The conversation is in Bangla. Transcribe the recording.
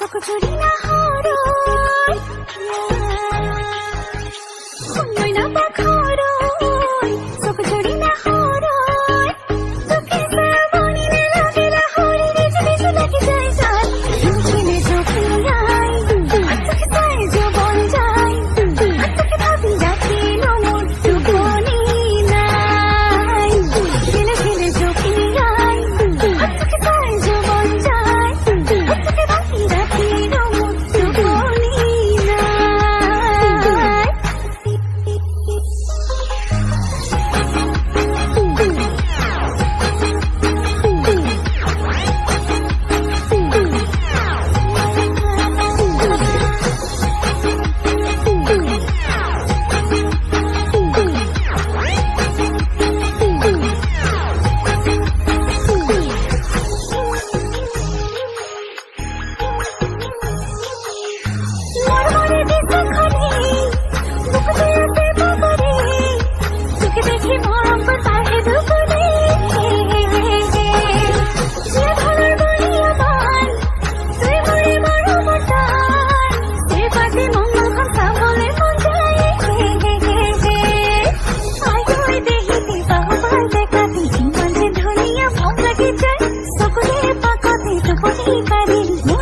চুরি না হরই শুনই না পাখরই চোখ চুরি না হরই তোকে বনি না লাগে না হরি বেঁচে বেঁচে লাগে যায় যায় ঝিমঝিমে চোখে আই তোকে চাই জীবন যাই তোকে ভাবি রাখি নমন বনি নাই ঝিলে ঝিলে চোখে আই তোকে চাই জীবন যাই তোকে ভাবি রাখি নমন বনি Pakote, pakote, pakote,